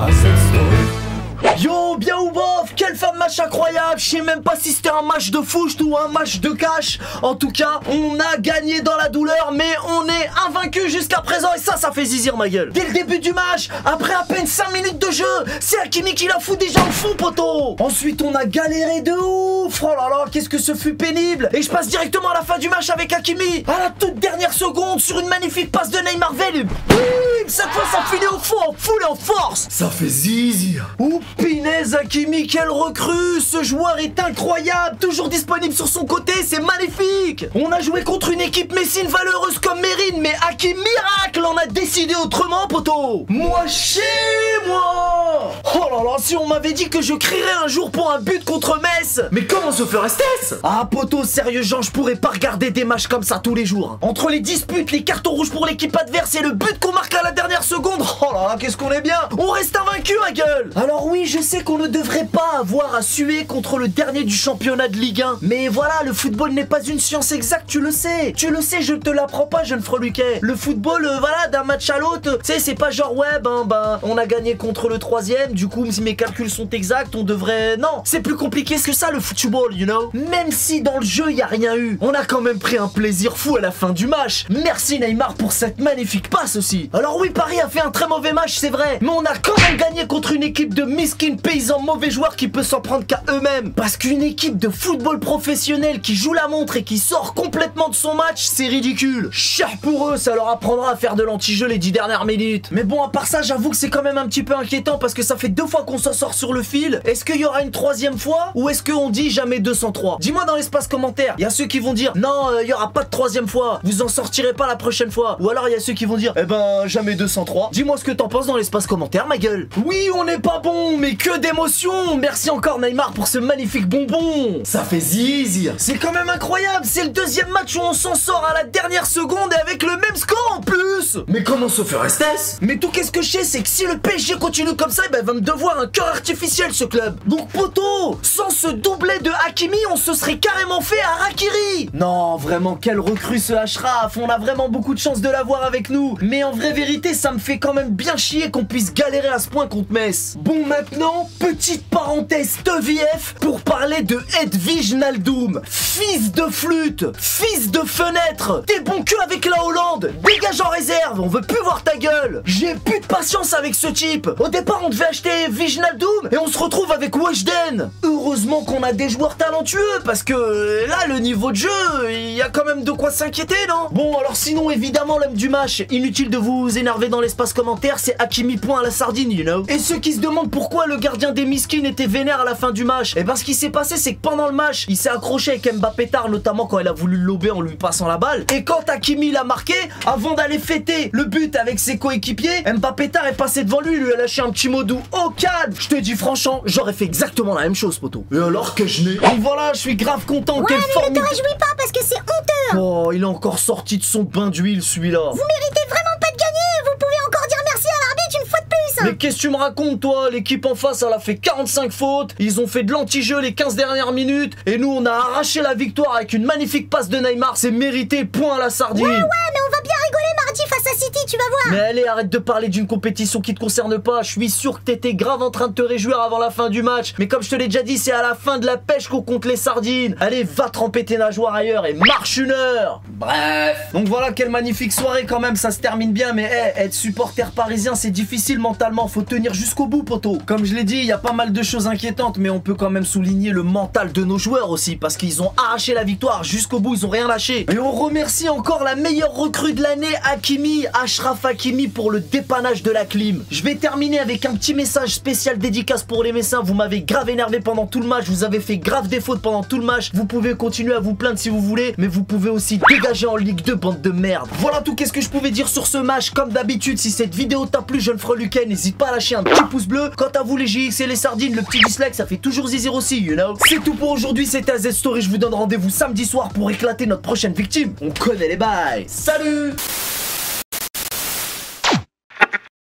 à cette story. Yo, bien ou bof, quel fin de match incroyable. Je sais même pas si c'était un match de foot ou un match de cash. En tout cas, on a gagné dans la douleur, mais on est invaincu jusqu'à présent. Et ça fait zizir ma gueule. Dès le début du match, après à peine 5 minutes de jeu, c'est Hakimi qui la fout déjà au fond, poteau. Ensuite, on a galéré de ouf. Oh là là, qu'est-ce que ce fut pénible. Et je passe directement à la fin du match avec Hakimi. À la toute dernière seconde, sur une magnifique passe de Neymar Velub. Cette fois, ça finit au fond, en foule et en force. Ça fait zizir. Ouh, Pinez Hakimi, quelle recrue. Ce joueur est incroyable. Toujours disponible sur son côté, c'est magnifique. On a joué contre une équipe messine valeureuse comme Mérine, mais Hakimi miracle en a décidé autrement, poteau. Moi, chez moi. Oh là là, si on m'avait dit que je crierais un jour pour un but contre Metz. Mais comment se ferait ce? Ah, poteau, sérieux, Jean, je pourrais pas regarder des matchs comme ça tous les jours. Entre les disputes, les cartons rouges pour l'équipe adverse et le but qu'on marque à la dernière seconde. Oh là là, qu'est-ce qu'on est bien. On reste invaincu, ma gueule. Alors oui, je sais qu'on ne devrait pas avoir à suer contre le dernier du championnat de Ligue 1. Mais voilà, le football n'est pas une science exacte, tu le sais. Tu le sais, je te l'apprends pas, jeune freluquet. Le football, voilà, d'un match à l'autre, tu sais, c'est pas genre, ouais, on a gagné contre le troisième, du coup, si mes calculs sont exacts, on devrait... Non, c'est plus compliqué que ça, le football, you know. Même si dans le jeu, il y a rien eu, on a quand même pris un plaisir fou à la fin du match. Merci Neymar pour cette magnifique passe aussi. Alors oui, Paris a fait un très mauvais match, c'est vrai, mais on a quand même gagné contre une équipe de miskin paysans mauvais joueurs qui peut s'en prendre qu'à eux-mêmes. Parce qu'une équipe de football professionnel qui joue la montre et qui sort complètement de son match, c'est ridicule. Cher pour eux, ça leur apprendra à faire de l'anti-jeu les 10 dernières minutes. Mais bon, à part ça, j'avoue que c'est quand même un petit peu inquiétant parce que ça fait 2 fois qu'on s'en sort sur le fil. Est-ce qu'il y aura une 3e fois ou est-ce qu'on dit jamais 203? Dis-moi dans l'espace commentaire. Il y a ceux qui vont dire non, il y aura pas de 3e fois, vous en sortirez pas la prochaine fois. Ou alors il y a ceux qui vont dire eh ben jamais 203. Dis-moi ce que t'en penses dans l'espace commentaire, ma gueule. Oui, on n'est pas bon, mais que d'émotion. Merci encore Neymar pour ce magnifique bonbon. Ça fait zizir. C'est quand même incroyable. C'est le 2e match où on s'en sort à la dernière seconde et avec le même score en plus. Mais comment se ferait ce? Mais tout qu'est-ce que je sais, c'est que si le PSG continue comme ça, il va me devoir un cœur artificiel ce club. Donc poto, sans ce doublé de Hakimi, on se serait carrément fait à Harakiri. Non, vraiment, quelle recrue ce Achraf. On a vraiment beaucoup de chance de l'avoir avec nous. Mais en vraie vérité, ça me fait quand même bien chier qu'on puisse galérer à ce point contre Metz. Bon, maintenant, petite parenthèse TVF pour parler de Edwige Naldoum. Fils de flûte, fils de fenêtre. T'es bon que avec la Hollande. Dégage en réserve, on veut plus voir ta gueule. J'ai plus de patience avec ce type. Au départ, on devait acheter Wijnaldum et on se retrouve avec Weshden. Heureusement qu'on a des joueurs talentueux parce que là, le niveau de jeu, il y a quand même de quoi s'inquiéter, non? Bon, alors sinon, évidemment, l'homme du match, inutile de vous énerver dans l'espace commentaire, c'est Hakimi point à la sardine, you know. Et ceux qui se demandent pourquoi le gardien des Miskins était vénère à la fin du match, et ben ce qui s'est passé, c'est que pendant le match, il s'est accroché avec Mbappé tard, notamment quand il a voulu le lober en lui passant la balle. Et quand Hakimi l'a marqué, avant d'aller fêter le but avec ses coéquipiers, Mbappé tard est passé devant lui, lui a lâché un petit mot doux au calme. Je te dis franchement, j'aurais fait exactement la même chose, poto. Et alors que je n'ai... Donc voilà, je suis grave content. Ouais, mais ne te réjouis pas parce que c'est honteux. Oh, il est encore sorti de son bain d'huile, celui-là. Vous méritez vraiment pas de gagner. Vous pouvez encore dire merci à l'arbitre une fois de plus. Mais qu'est-ce que tu me racontes, toi? L'équipe en face, elle a fait 45 fautes. Ils ont fait de l'anti-jeu les 15 dernières minutes. Et nous, on a arraché la victoire avec une magnifique passe de Neymar. C'est mérité, point à la sardine. Ouais, mais on va bien rigoler mardi face à City, tu vas voir. Mais allez, arrête de parler d'une compétition qui te concerne pas. Je suis sûr que t'étais grave en train de te réjouir avant la fin du match. Mais comme je te l'ai déjà dit, c'est à la fin de la pêche qu'on compte les sardines. Allez, va tremper tes nageoires ailleurs et marche une heure. Bref. Donc voilà, quelle magnifique soirée quand même, ça se termine bien. Mais être supporter parisien, c'est difficile mentalement. Faut tenir jusqu'au bout, poto. Comme je l'ai dit, il y a pas mal de choses inquiétantes, mais on peut quand même souligner le mental de nos joueurs aussi, parce qu'ils ont arraché la victoire jusqu'au bout, ils ont rien lâché. Et on remercie encore la meilleure recrue de l'année, Hakimi, Achraf Hakimi, pour le dépannage de la clim. Je vais terminer avec un petit message spécial dédicace pour les Messins. Vous m'avez grave énervé pendant tout le match, vous avez fait grave des fautes pendant tout le match. Vous pouvez continuer à vous plaindre si vous voulez, mais vous pouvez aussi dégager en Ligue 2, bande de merde. Voilà tout qu'est-ce que je pouvais dire sur ce match. Comme d'habitude, si cette vidéo t'a plu, jeune freluquet, n'hésite pas à lâcher un petit pouce bleu. Quant à vous les GX et les sardines, le petit dislike, ça fait toujours zizir aussi, you know. C'est tout pour aujourd'hui, c'était AZ Story. Je vous donne rendez-vous samedi soir pour éclater notre prochaine victime. On connaît les bails. Salut!